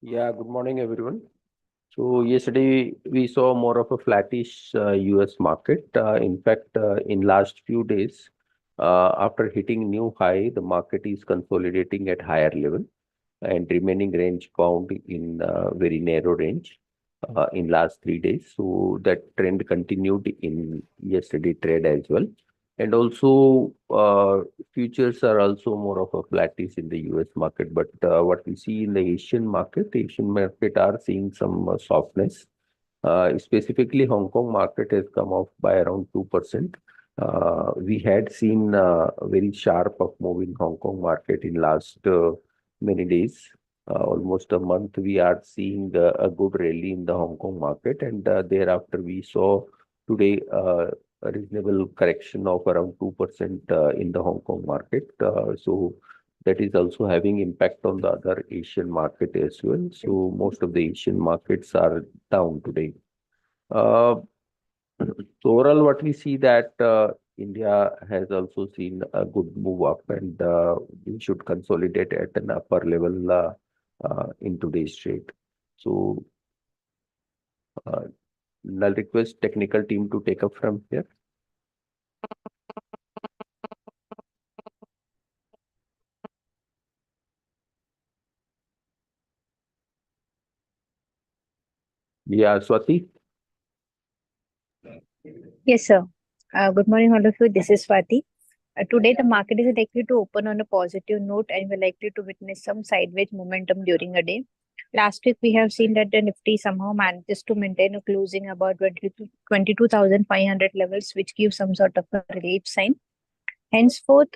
Yeah, good morning, everyone. So yesterday we saw more of a flattish US market. In fact, in last few days, after hitting new high, the market is consolidating at higher level and remaining range bound in very narrow range in last 3 days. So that trend continued in yesterday trade as well. And also, futures are also more of a flattish in the US market. But what we see in the Asian market are seeing some softness. Specifically, Hong Kong market has come off by around 2%. We had seen a very sharp up move in Hong Kong market in last many days. Almost a month, we are seeing a good rally in the Hong Kong market, and thereafter we saw today a reasonable correction of around 2% in the Hong Kong market. So that is also having impact on the other Asian market as well. So most of the Asian markets are down today. Uh, so overall, what we see that India has also seen a good move up, and we should consolidate at an upper level in today's trade. So uh, I'll request technical team to take up from here. Yeah, Swati. Yes, sir. Good morning, all of you. This is Swati. Today, the market is likely to open on a positive note and we're likely to witness some sideways momentum during a day. Last week, we have seen that the Nifty somehow manages to maintain a closing about 22,500 levels, which gives some sort of a relief sign. Henceforth,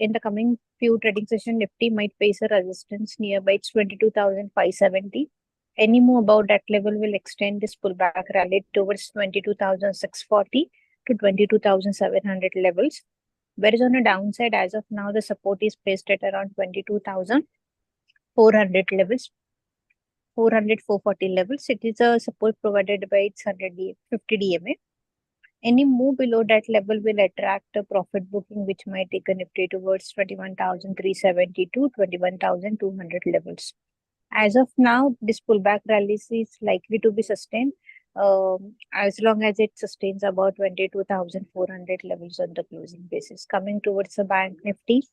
in the coming few trading session, Nifty might face a resistance nearby its 22,570. Any move above that level will extend this pullback rally towards 22,640 to 22,700 levels. Whereas on the downside, as of now, the support is placed at around 22,400 levels, 440 levels. It is a support provided by its 50 DMA. Any move below that level will attract a profit booking, which might take a Nifty towards 21,370 to 21,200 levels. As of now, this pullback rally is likely to be sustained as long as it sustains about 22,400 levels on the closing basis. Coming towards the Bank Nifty,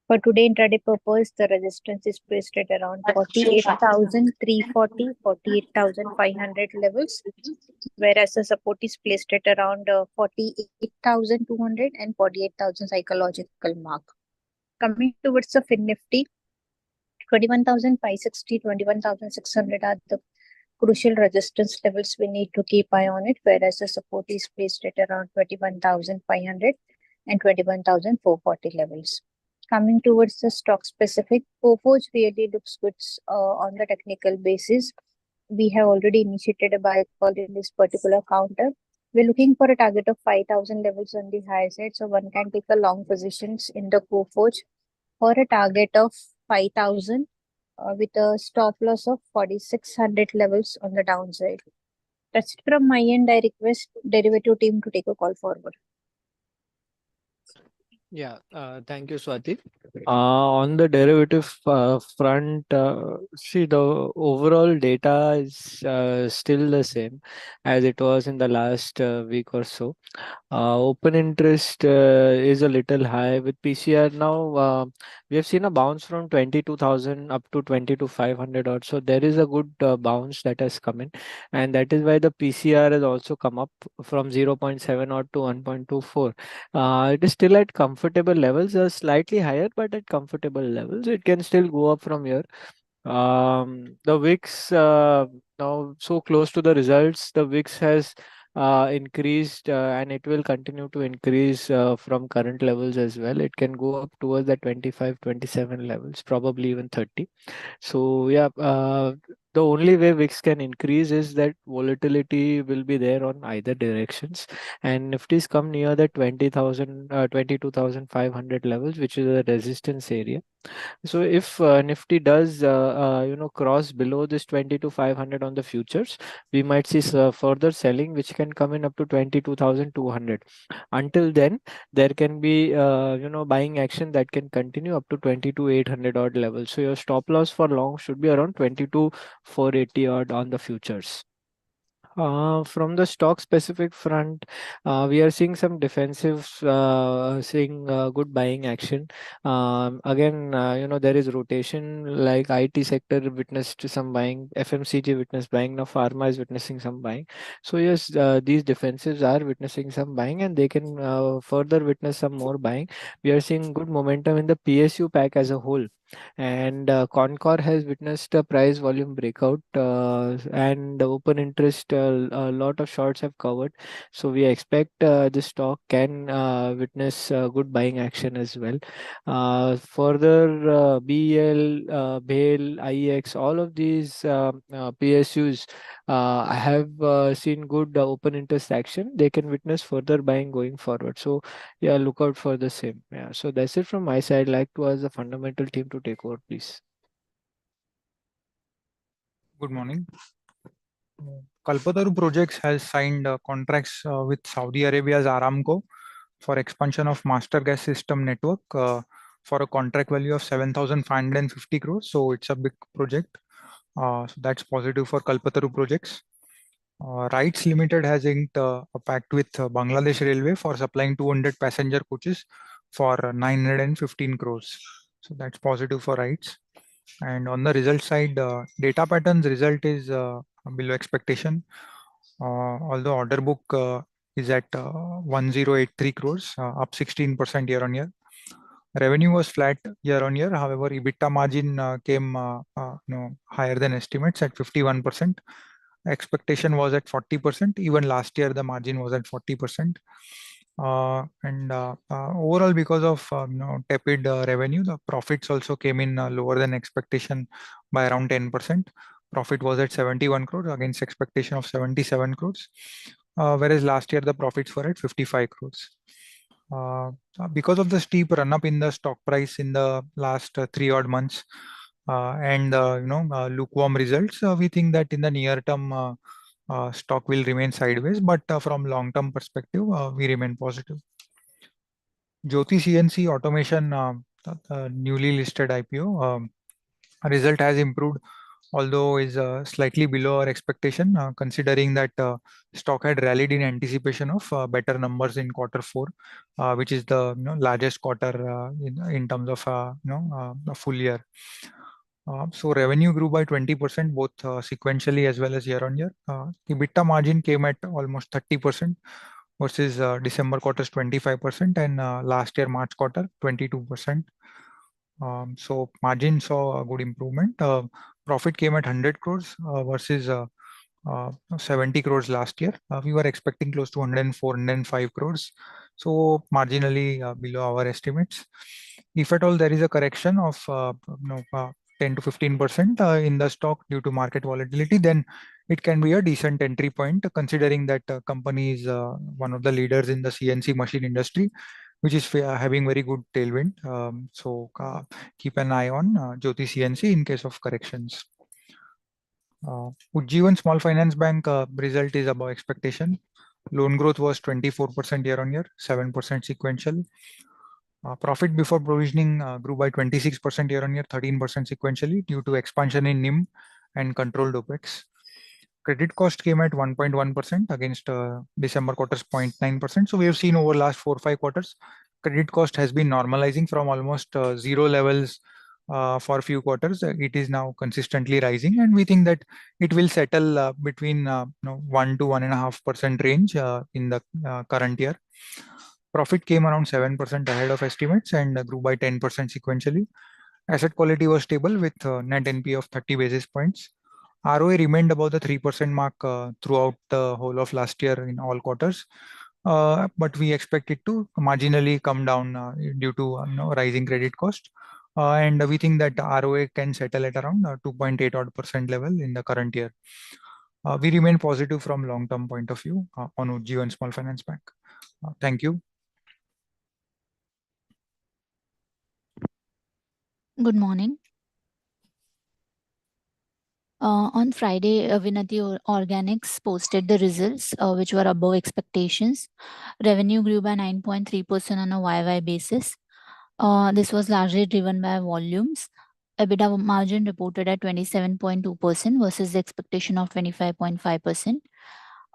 for today intraday purpose, the resistance is placed at around 48,340, 48,500 levels, whereas the support is placed at around 48,200 and 48,000 psychological mark. Coming towards the Fin Nifty, 21,560, 21,600 are the crucial resistance levels we need to keep eye on it, whereas the support is placed at around 21,500 and 21,440 levels. Coming towards the stock specific, Coforge really looks good on the technical basis. We have already initiated a buy call in this particular counter. We're looking for a target of 5,000 levels on the high side, so one can take a long positions in the Coforge for a target of 5,000 with a stop loss of 4,600 levels on the downside. That's it from my end. I request derivative team to take a call forward. Yeah, thank you, Swati. On the derivative front, see the overall data is still the same as it was in the last week or so. Open interest is a little high with PCR now. We have seen a bounce from 22,000 up to 22,500 or so. There is a good bounce that has come in, and that is why the PCR has also come up from 0.7 or to 1.24. It is still at comfortable levels, slightly higher, but at comfortable levels. It can still go up from here. The VIX now so close to the results. The VIX has increased and it will continue to increase from current levels as well. It can go up towards the 25, 27 levels, probably even 30. So yeah, the only way VIX can increase is that volatility will be there on either directions. And Nifty's come near the 20,000, 22,500 levels, which is a resistance area. So if Nifty does cross below this 22,500 on the futures, we might see further selling, which can come in up to 22,200. Until then, there can be buying action that can continue up to 22,800 odd level. So your stop loss for long should be around 22,480 odd on the futures. From the stock specific front, we are seeing some defensive, seeing good buying action. Again, there is rotation, like IT sector witnessed some buying, FMCG witnessed buying, now pharma is witnessing some buying. So yes, these defensives are witnessing some buying, and they can further witness some more buying. We are seeing good momentum in the PSU pack as a whole. And Concor has witnessed a price volume breakout, and the open interest, a lot of shorts have covered. So we expect the stock can witness good buying action as well. Further, BEL, BHEL, IEX, all of these PSUs have seen good open interest action. They can witness further buying going forward. So yeah, look out for the same. Yeah, so that's it from my side. Like to ask the fundamental team to take over, please. Good morning. Kalpataru Projects has signed contracts with Saudi Arabia's Aramco for expansion of master gas system network for a contract value of 7,550 crores. So it's a big project. So that's positive for Kalpataru Projects. RITES Limited has inked a pact with Bangladesh Railway for supplying 200 passenger coaches for 915 crores. So that's positive for RITES. And on the result side, Data Patterns result is below expectation. Although order book is at 1083 crores, up 16% year on year. Revenue was flat year on year. However, EBITDA margin came higher than estimates at 51%. Expectation was at 40%. Even last year, the margin was at 40%. Overall, because of tepid revenue, the profits also came in lower than expectation by around 10%. Profit was at 71 crores against expectation of 77 crores, whereas last year the profits were at 55 crores. Because of the steep run up in the stock price in the last 3 odd months and lukewarm results, we think that in the near term stock will remain sideways, but from long term perspective we remain positive. Jyoti CNC Automation, newly listed IPO, result has improved, although is slightly below our expectation, considering that stock had rallied in anticipation of better numbers in Q4, which is the largest quarter in terms of a full year. So revenue grew by 20% both sequentially as well as year on year. EBITDA margin came at almost 30% versus December quarter's 25% and last year March quarter 22%. So margin saw a good improvement. Profit came at 100 crores versus 70 crores last year. We were expecting close to 104, 105 crores. So marginally below our estimates. If at all there is a correction of 10 to 15% in the stock due to market volatility, then it can be a decent entry point, considering that company is one of the leaders in the CNC machine industry, which is having very good tailwind. So keep an eye on Jyoti CNC in case of corrections. Ujjivan Small Finance Bank result is above expectation. Loan growth was 24% year on year, 7% sequential. Profit before provisioning grew by 26% year on year, 13% sequentially due to expansion in NIM and controlled OPEX. Credit cost came at 1.1% against December quarter's 0.9%. So we have seen over last 4-5 quarters, credit cost has been normalizing from almost zero levels for a few quarters. It is now consistently rising, and we think that it will settle between 1 to 1.5% range in the current year. Profit came around 7% ahead of estimates and grew by 10% sequentially. Asset quality was stable with net NPA of 30 basis points. ROA remained above the 3% mark throughout the whole of last year in all quarters. But we expect it to marginally come down due to rising credit cost. And we think that ROA can settle at around 2.8 odd % level in the current year. We remain positive from long-term point of view on Ujjivan Small Finance Bank. Thank you. Good morning. On Friday, Organics posted the results, which were above expectations. Revenue grew by 9.3% on a YY basis. This was largely driven by volumes. EBITDA margin reported at 27.2% versus the expectation of 25.5%.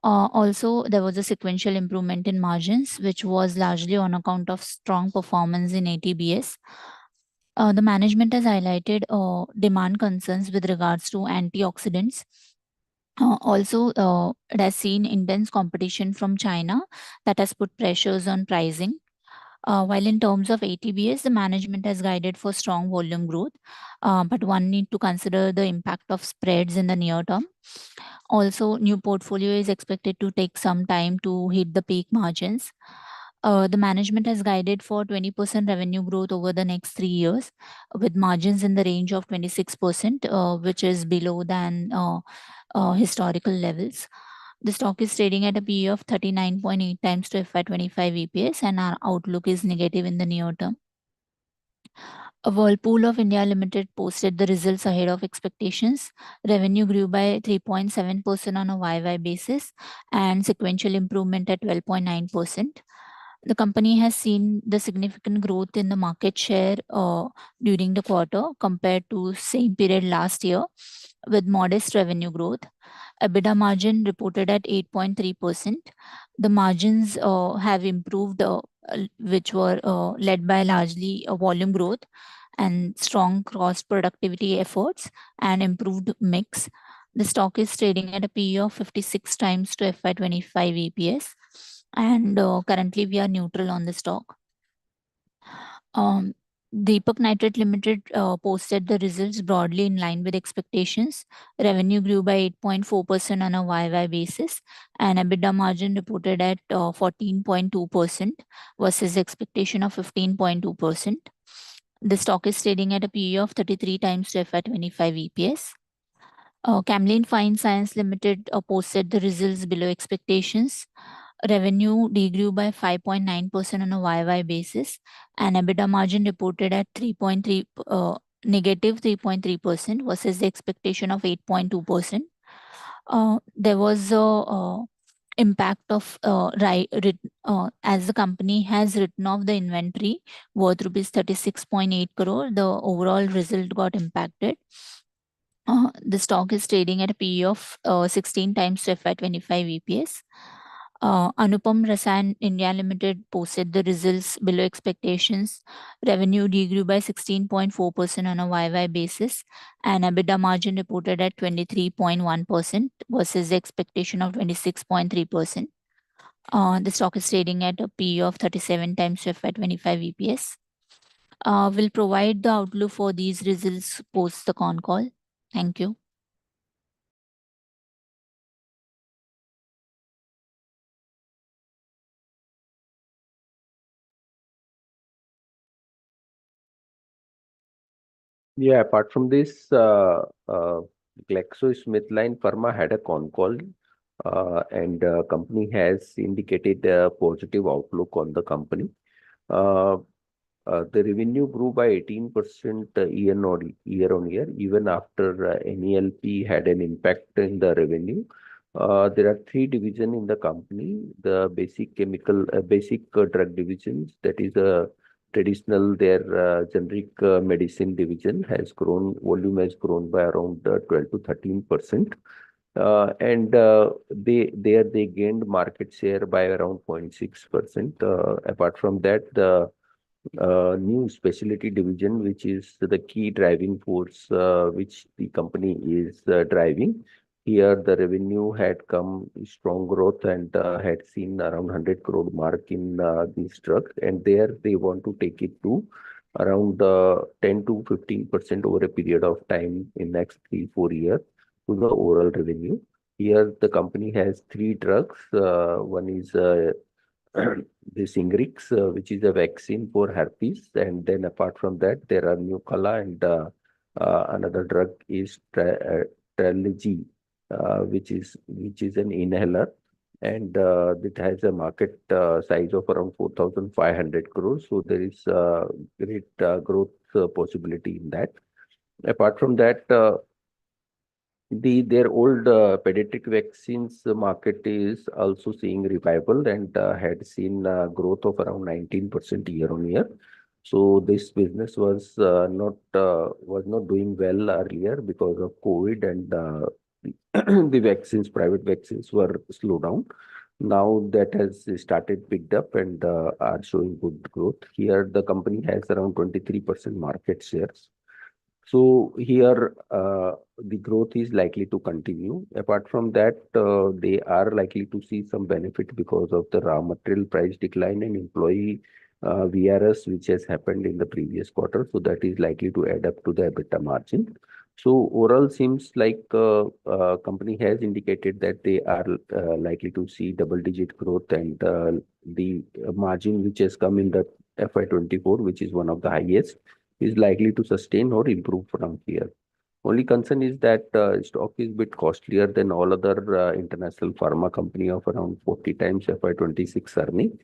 Also, there was a sequential improvement in margins, which was largely on account of strong performance in ATBS. The management has highlighted demand concerns with regards to antioxidants. Also, it has seen intense competition from China that has put pressures on pricing. While in terms of ATBS, the management has guided for strong volume growth, but one need to consider the impact of spreads in the near term. Also, new portfolio is expected to take some time to hit the peak margins. The management has guided for 20% revenue growth over the next 3 years, with margins in the range of 26%, which is below than historical levels. The stock is trading at a PE of 39.8 times to FY25 EPS, and our outlook is negative in the near term. Whirlpool of India Limited posted the results ahead of expectations. Revenue grew by 3.7% on a YY basis and sequential improvement at 12.9%. The company has seen the significant growth in the market share during the quarter compared to same period last year, with modest revenue growth. EBITDA margin reported at 8.3%. The margins have improved, which were led by largely volume growth and strong cross productivity efforts and improved mix. The stock is trading at a PE of 56 times to FY25 EPS, and currently we are neutral on the stock. Deepak Nitrite Limited posted the results broadly in line with expectations. Revenue grew by 8.4% on a YY basis, and EBITDA margin reported at 14.2% versus expectation of 15.2%. The stock is trading at a PE of 33 times to FY25 EPS. Camlin Fine Science Limited posted the results below expectations. Revenue degrew by 5.9% on a YY basis, and EBITDA margin reported at negative 3.3% versus the expectation of 8.2%. There was a impact of as the company has written off the inventory worth rupees 36.8 crore, the overall result got impacted. The stock is trading at a PE of 16 times to FY25 EPS. Anupam Rasayan India Limited posted the results below expectations. Revenue degrew by 16.4% on a YY basis, and EBITDA margin reported at 23.1% versus the expectation of 26.3%. The stock is trading at a PE of 37 times to FY25 EPS. We'll provide the outlook for these results post the con call. Thank you. Yeah, apart from this, GlaxoSmithKline Pharma had a con call, and company has indicated a positive outlook on the company. The revenue grew by 18% year on year, even after NELP had an impact in the revenue. There are 3 divisions in the company: the basic drug divisions, that is traditional, their generic medicine division has grown, volume has grown by around 12 to 13%. And they gained market share by around 0.6%. Apart from that, the new specialty division, which is the key driving force which the company is driving. Here, the revenue had come strong growth and had seen around 100 crore mark in this drug, and there they want to take it to around 10 to 15% over a period of time in next 3-4 years to the overall revenue. Here, the company has 3 drugs. One is this Ingrix, which is a vaccine for herpes, and then apart from that, there are Nucala, and another drug is Trelegy, which is an inhaler. and it has a market size of around 4,500 crores. So there is great growth possibility in that. Apart from that, their old pediatric vaccines market is also seeing revival and had seen growth of around 19% year on year. So this business was not doing well earlier because of COVID, and the vaccines, private vaccines, were slowed down. Now that has started picked up and are showing good growth. Here, the company has around 23% market shares. So here, the growth is likely to continue. Apart from that, they are likely to see some benefit because of the raw material price decline and employee VRS, which has happened in the previous quarter. So that is likely to add up to the EBITDA margin. So overall, seems like company has indicated that they are likely to see double-digit growth, and the margin which has come in the FY24, which is one of the highest, is likely to sustain or improve from here. Only concern is that stock is a bit costlier than all other international pharma company of around 40 times FY26 earning.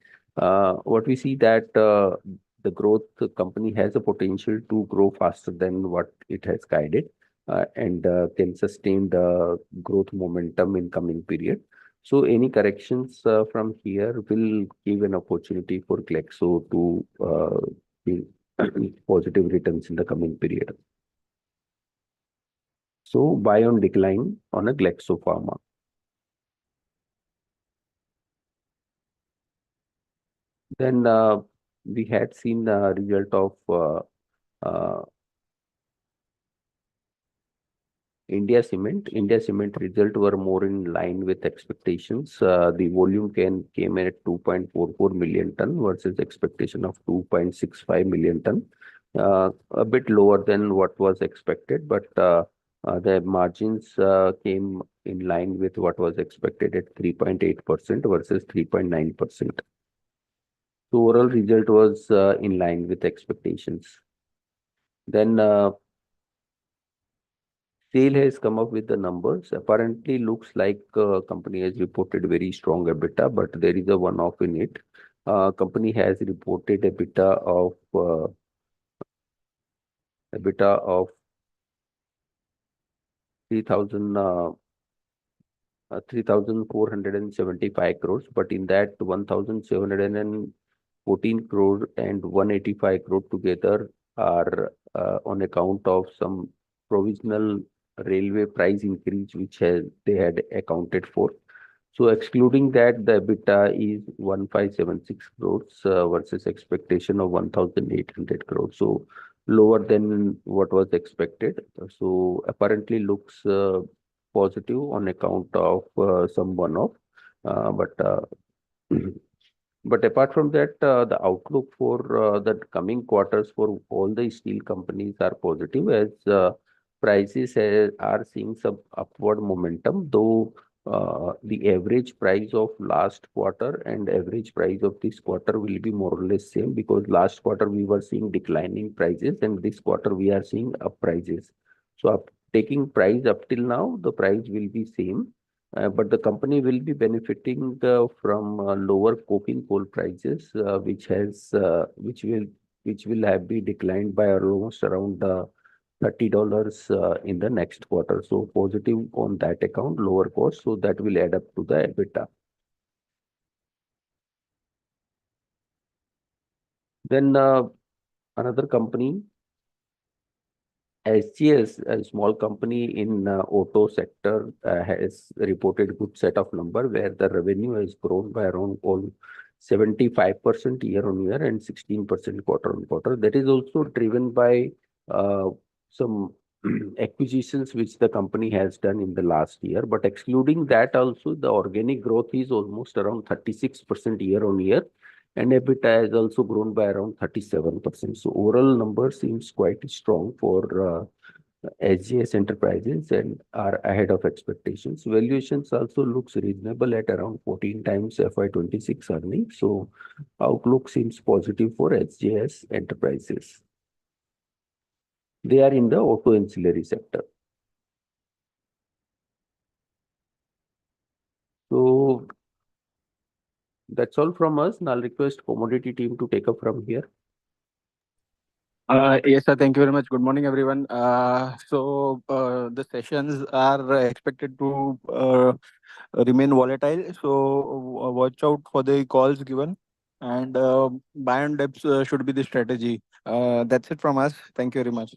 What we see that the growth the company has a potential to grow faster than what it has guided, and can sustain the growth momentum in coming period. So any corrections from here will give an opportunity for Glaxo to be positive returns in the coming period. So buy on decline on a Glaxo Pharma. Then we had seen the result of India Cement. India Cement result were more in line with expectations. The volume came in at 2.44 million ton versus expectation of 2.65 million ton. A bit lower than what was expected, but the margins came in line with what was expected at 3.8% versus 3.9%. So overall result was in line with expectations. Then SAIL has come up with the numbers. Apparently looks like company has reported very strong EBITDA, but there is a one-off in it. Company has reported EBITDA of 3,475 crores, but in that 1,714 crore and 185 crore together are on account of some provisional railway price increase which they had accounted for. So excluding that, the EBITDA is 1,576 crores versus expectation of 1,800 crores. So lower than what was expected. So apparently looks positive on account of some one-off. But apart from that, the outlook for the coming quarters for all the steel companies are positive, as prices are seeing some upward momentum, though the average price of last quarter and average price of this quarter will be more or less same, because last quarter we were seeing declining prices and this quarter we are seeing up prices. So taking price up till now, the price will be same. But the company will be benefiting from lower coking coal prices, which will have been declined by almost around $30 in the next quarter. So positive on that account, lower cost. So that will add up to the EBITDA. Then another company, SGS, a small company in auto sector, has reported good set of number where the revenue has grown by around 75% year on year and 16% quarter on quarter. That is also driven by some acquisitions which the company has done in the last year. But excluding that also, the organic growth is almost around 36% year on year. And EBITDA has also grown by around 37%. So overall number seems quite strong for SGS Enterprises and are ahead of expectations. Valuations also looks reasonable at around 14 times FY26 earnings. So outlook seems positive for SGS Enterprises. They are in the auto ancillary sector. So That's all from us, and I'll request commodity team to take up from here. Yes, sir. Thank you very much. Good morning, everyone. The sessions are expected to remain volatile. So watch out for the calls given, and buy on dips should be the strategy. That's it from us. Thank you very much.